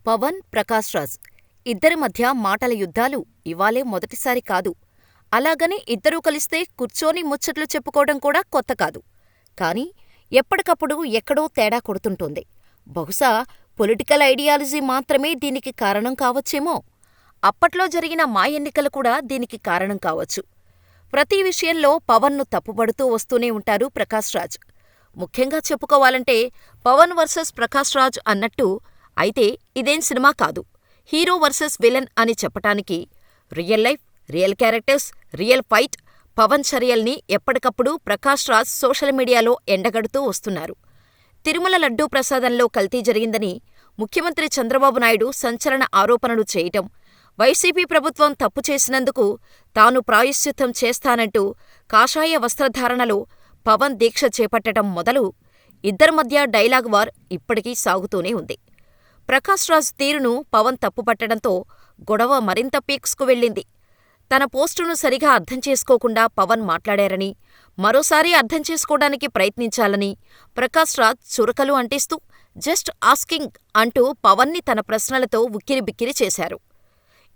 పవన్, ప్రకాష్ రాజ్ ఇద్దరి మధ్య మాటల యుద్ధాలు ఇవాళే మొదటిసారి కాదు. అలాగని ఇద్దరూ కలిస్తే కూర్చొని ముచ్చట్లు చెప్పుకోవడం కూడా కొత్త కాదు. కానీ ఎప్పటికప్పుడు ఎక్కడో తేడా కొడుతుంటోంది. బహుశా పొలిటికల్ ఐడియాలజీ మాత్రమే దీనికి కారణం కావచ్చేమో. అప్పట్లో జరిగిన మా ఎన్నికలు కూడా దీనికి కారణం కావచ్చు. ప్రతి విషయంలో పవన్ను తప్పుపడుతూ వస్తూనే ఉంటారు ప్రకాష్ రాజ్. ముఖ్యంగా చెప్పుకోవాలంటే పవన్ వర్సెస్ ప్రకాష్ రాజ్ అన్నట్టు అయితే ఇదేం సినిమా కాదు, హీరో వర్సెస్ విలన్ అని చెప్పటానికి real life, real characters, real fight Pawan చర్యల్ని ఎప్పటికప్పుడు ప్రకాష్ రాజ్ సోషల్ మీడియాలో ఎండగడుతూ వస్తున్నారు. తిరుమల లడ్డూ ప్రసాదంలో కల్తీ జరిగిందని ముఖ్యమంత్రి చంద్రబాబు నాయుడు సంచలన ఆరోపణలు చేయటం, వైసీపీ ప్రభుత్వం తప్పు చేసినందుకు తాను ప్రాయశ్చిత్తం చేస్తానంటూ కాషాయ వస్త్రధారణలో పవన్ దీక్ష చేపట్టటం మొదలు ఇద్దరి మధ్య డైలాగ్ వార్ ఇప్పటికీ సాగుతూనే ఉంది. ప్రకాష్ రాజ్ తీరును పవన్ తప్పుపట్టడంతో గొడవ మరింత పీక్స్కు వెళ్ళింది. తన పోస్టును సరిగా అర్థం చేసుకోకుండా పవన్ మాట్లాడారని, మరోసారి అర్థం చేసుకోవడానికి ప్రయత్నించాలని ప్రకాష్ రాజ్ చురకలు అంటిస్తూ జస్ట్ ఆస్కింగ్ అంటూ పవన్ని తన ప్రశ్నలతో ఉక్కిరిబిక్కిరి చేశారు.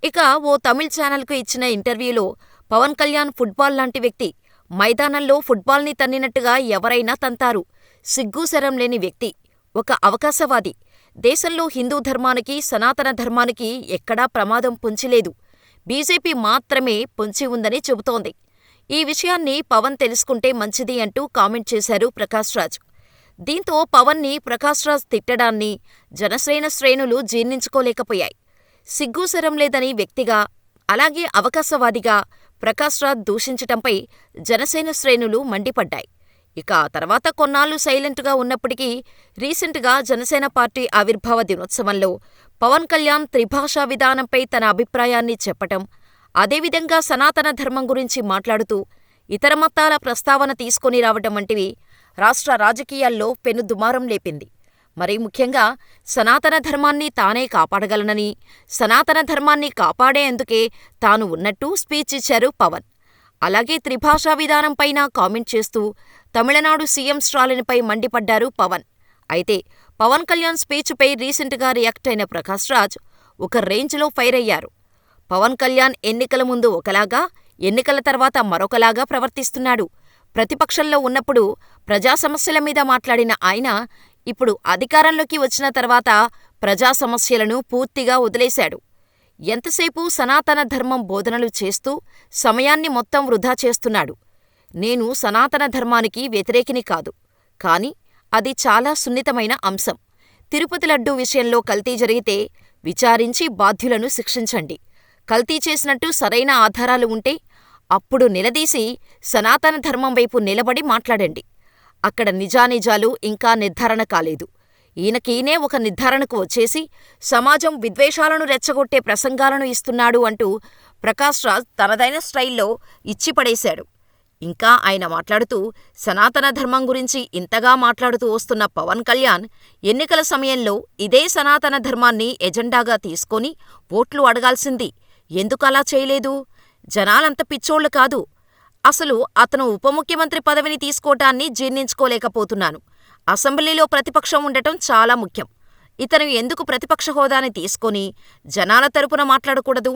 ఇక ఓ తమిళ్ ఛానల్కు ఇచ్చిన ఇంటర్వ్యూలో పవన్ కళ్యాణ్ ఫుట్బాల్ లాంటి వ్యక్తి, మైదానంలో ఫుట్బాల్ని తన్నినట్టుగా ఎవరైనా తంతారు, సిగ్గుశరం లేని వ్యక్తి, ఒక అవకాశవాది, దేశంలో హిందూ ధర్మానికి, సనాతన ధర్మానికి ఎక్కడా ప్రమాదం పొంచిలేదు, బీజేపీ మాత్రమే పొంచి ఉందని చెబుతోంది. ఈ విషయాన్ని పవన్ తెలుసుకుంటే మంచిది అంటూ కామెంట్ చేశారు ప్రకాష్ రాజ్. దీంతో పవన్ని ప్రకాష్ రాజ్ తిట్టడాన్ని జనసేన శ్రేణులు జీర్ణించుకోలేకపోయాయి. సిగ్గుశరం లేదని వ్యక్తిగా, అలాగే అవకాశవాదిగా ప్రకాష్ రాజ్ దూషించటంపై జనసేన శ్రేణులు మండిపడ్డాయి. ఇక ఆ తర్వాత కొన్నాళ్లు సైలెంటుగా ఉన్నప్పటికీ రీసెంట్గా జనసేన పార్టీ ఆవిర్భావ దినోత్సవంలో పవన్ కళ్యాణ్ త్రిభాషా విధానంపై తన అభిప్రాయాన్ని చెప్పటం, అదేవిధంగా సనాతన ధర్మం గురించి మాట్లాడుతూ ఇతర మతాల ప్రస్తావన తీసుకొని రావటం వంటివి రాష్ట్ర రాజకీయాల్లో పెనుదుమారం లేపింది. మరీ ముఖ్యంగా సనాతన ధర్మాన్ని తానే కాపాడగలనని, సనాతన ధర్మాన్ని కాపాడేందుకే తాను ఉన్నట్టు స్పీచ్ ఇచ్చారు పవన్. అలాగే త్రిభాషా విధానంపైన కామెంట్ చేస్తూ తమిళనాడు సీఎం స్టాలిన్పై మండిపడ్డారు పవన్. అయితే పవన్ కళ్యాణ్ స్పీచ్పై రీసెంట్గా రియాక్ట్ అయిన ప్రకాష్ రాజ్ ఒక రేంజ్లో ఫైర్ అయ్యారు. పవన్ కళ్యాణ్ ఎన్నికల ముందు ఒకలాగా, ఎన్నికల తర్వాత మరొకలాగా ప్రవర్తిస్తున్నాడు. ప్రతిపక్షంలో ఉన్నప్పుడు ప్రజా సమస్యల మీద మాట్లాడిన ఆయన ఇప్పుడు అధికారంలోకి వచ్చిన తర్వాత ప్రజా సమస్యలను పూర్తిగా వదిలేశాడు. ఎంతసేపూ సనాతన ధర్మం బోధనలు చేస్తూ సమయాన్ని మొత్తం వృధా చేస్తున్నాడు. నేను సనాతన ధర్మానికి వ్యతిరేకిని కాదు, కానీ అది చాలా సున్నితమైన అంశం. తిరుపతి లడ్డూ విషయంలో కల్తీ జరిగితే విచారించి బాధ్యులను శిక్షించండి. కల్తీ చేసినట్టు సరైన ఆధారాలు ఉంటే అప్పుడు నిలదీసి సనాతన ధర్మం వైపు నిలబడి మాట్లాడండి. అక్కడ నిజానిజాలు ఇంకా నిర్ధారణ కాలేదు. ఈయనకీయనే ఒక నిర్ధారణకు వచ్చేసి సమాజం విద్వేషాలను రెచ్చగొట్టే ప్రసంగాలను ఇస్తున్నాడు అంటూ ప్రకాష్ రాజ్ తనదైన స్టైల్లో ఇచ్చిపడేశాడు. ఇంకా ఆయన మాట్లాడుతూ సనాతన ధర్మం గురించి ఇంతగా మాట్లాడుతూ వస్తున్న పవన్ కళ్యాణ్ ఎన్నికల సమయంలో ఇదే సనాతన ధర్మాన్ని ఎజెండాగా తీసుకొని ఓట్లు అడగాల్సింది. ఎందుకలా చేయలేదు? జనాలంత పిచ్చోళ్లు కాదు. అసలు అతను ఉప ముఖ్యమంత్రి పదవిని తీసుకోటాన్ని జీర్ణించుకోలేకపోతున్నాను. అసెంబ్లీలో ప్రతిపక్షం ఉండటం చాలా ముఖ్యం. ఇతను ఎందుకు ప్రతిపక్ష హోదాని తీసుకొని జనాల తరపున మాట్లాడకూడదు?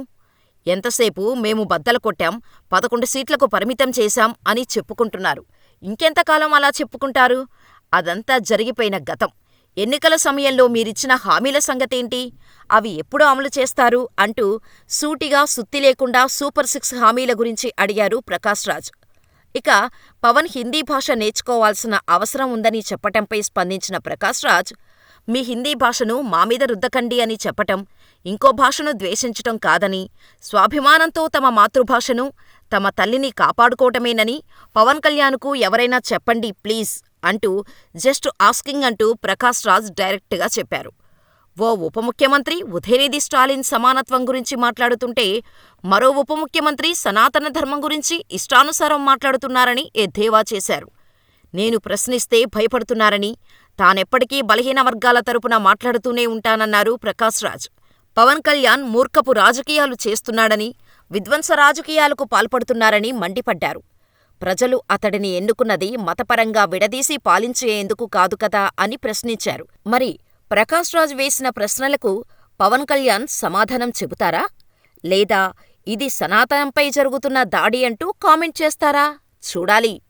ఎంతసేపు మేము బద్దలు కొట్టాం, 11 సీట్లకు పరిమితం చేశాం అని చెప్పుకుంటున్నారు. ఇంకెంతకాలం అలా చెప్పుకుంటారు? అదంతా జరిగిపోయిన గతం. ఎన్నికల సమయంలో మీరిచ్చిన హామీల సంగతేంటి? అవి ఎప్పుడు అమలు చేస్తారు అంటూ సూటిగా సుత్తి లేకుండా సూపర్ 6 హామీల గురించి అడిగారు ప్రకాష్ రాజ్. ఇక పవన్ హిందీ భాష నేర్చుకోవాల్సిన అవసరం ఉందని చెప్పటంపై స్పందించిన ప్రకాష్ రాజ్, మీ హిందీ భాషను మామీద రుద్దకండి అని చెప్పటం ఇంకో భాషను ద్వేషించటం కాదని, స్వాభిమానంతో తమ మాతృభాషను, తమ తల్లిని కాపాడుకోవటమేనని పవన్ కళ్యాణ్కు ఎవరైనా చెప్పండి ప్లీజ్ అంటూ జస్ట్ ఆస్కింగ్ అంటూ ప్రకాష్ రాజ్ డైరెక్ట్గా చెప్పారు. ఓ ఉప ముఖ్యమంత్రి ఉదయనిధి స్టాలిన్ సమానత్వం గురించి మాట్లాడుతుంటే మరో ఉప ముఖ్యమంత్రి సనాతన ధర్మం గురించి ఇష్టానుసారం మాట్లాడుతున్నారని ఎద్దేవా చేశారు. నేను ప్రశ్నిస్తే భయపడుతున్నారని, తానెప్పటికీ బలహీన వర్గాల తరపున మాట్లాడుతూనే ఉంటానన్నారు ప్రకాష్ రాజ్. పవన్ కళ్యాణ్ మూర్ఖపు రాజకీయాలు చేస్తున్నాడని, విధ్వంస రాజకీయాలకు పాల్పడుతున్నారని మండిపడ్డారు. ప్రజలు అతడిని ఎన్నుకున్నది మతపరంగా విడదీసి పాలించేందుకు కాదు కదా అని ప్రశ్నించారు. మరి ప్రకాష్ రాజ్ వేసిన ప్రశ్నలకు పవన్ కళ్యాణ్ సమాధానం చెబుతారా? లేదా ఇది సనాతనంపై జరుగుతున్న దాడి అంటూ కామెంట్ చేస్తారా? చూడాలి.